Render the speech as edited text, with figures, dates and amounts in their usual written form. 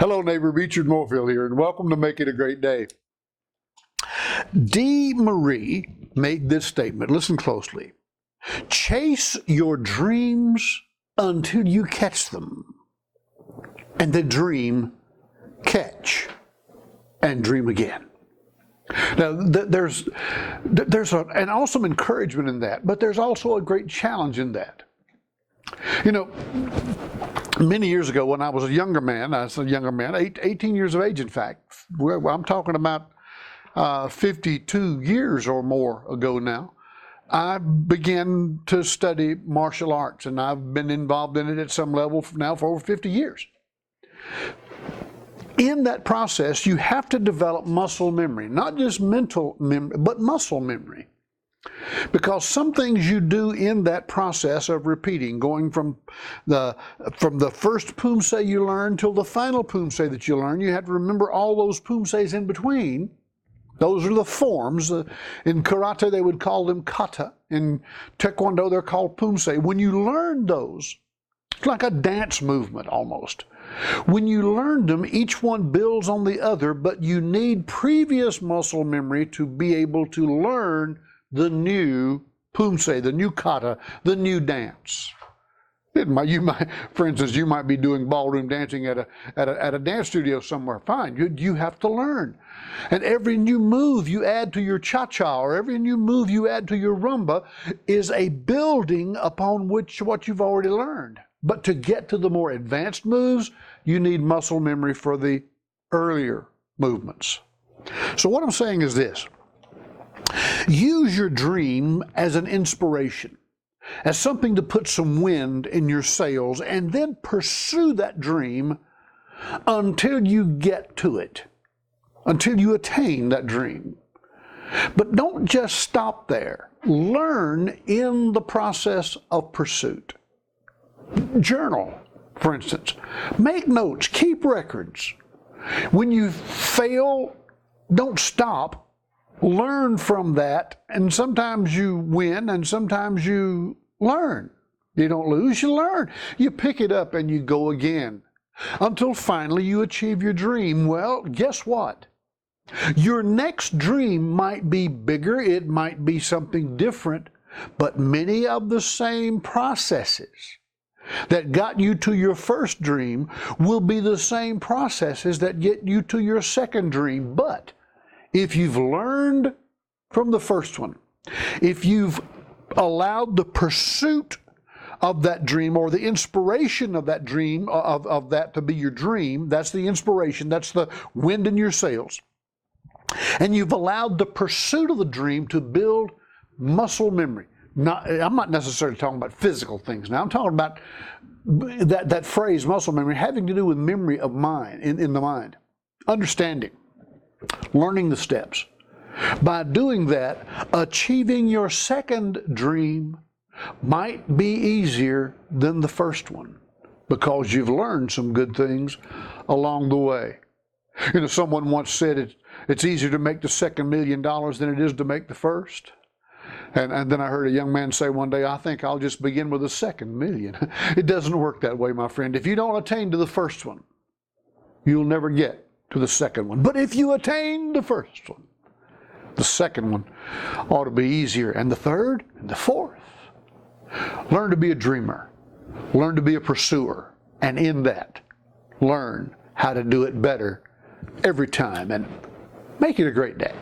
Hello, neighbor. Richard Morefield here, and welcome to Make It a Great Day. Dee Marie made this statement. Listen closely. Chase your dreams until you catch them, and then dream, catch, and dream again. Now, there's an awesome encouragement in that, but there's also a great challenge in that. You know, many years ago when I was a younger man, 18 years of age, in fact, I'm talking about 52 years or more ago now, I began to study martial arts, and I've been involved in it at some level now for over 50 years. In that process, you have to develop muscle memory, not just mental memory, but muscle memory. Because some things you do in that process of repeating, going from the first poomsae you learn till the final poomsae that you learn, you have to remember all those poomsaes in between. Those are the forms. In karate, they would call them kata. In taekwondo, they're called poomsae. When you learn those, it's like a dance movement almost. When you learn them, each one builds on the other, but you need previous muscle memory to be able to learn the new poomsae, the new kata, the new dance. For instance, you might be doing ballroom dancing at a dance studio somewhere. Fine, you have to learn. And every new move you add to your cha-cha, or every new move you add to your rumba, is a building upon what you've already learned. But to get to the more advanced moves, you need muscle memory for the earlier movements. So what I'm saying is this. Use your dream as an inspiration, as something to put some wind in your sails, and then pursue that dream until you get to it, until you attain that dream. But don't just stop there. Learn in the process of pursuit. Journal, for instance. Make notes, keep records. When you fail, don't stop. Learn from that, and sometimes you win and sometimes you learn. You don't lose, you learn. You pick it up and you go again until finally you achieve your dream. Well, guess what? Your next dream might be bigger, it might be something different, but many of the same processes that got you to your first dream will be the same processes that get you to your second dream. But if you've learned from the first one, if you've allowed the pursuit of that dream or the inspiration of that dream, of that to be your dream, that's the inspiration, that's the wind in your sails, and you've allowed the pursuit of the dream to build muscle memory. I'm not necessarily talking about physical things now. I'm talking about that phrase, muscle memory, having to do with memory of mind, in the mind. Understanding. Learning the steps. By doing that, achieving your second dream might be easier than the first one because you've learned some good things along the way. You know, someone once said it's easier to make the second $1 million than it is to make the first. And then I heard a young man say one day, I think I'll just begin with the second million. It doesn't work that way, my friend. If you don't attain to the first one, you'll never get to the second one. But if you attain the first one, the second one ought to be easier, and the third, and the fourth. Learn to be a dreamer. Learn to be a pursuer. And in that, learn how to do it better every time. And make it a great day.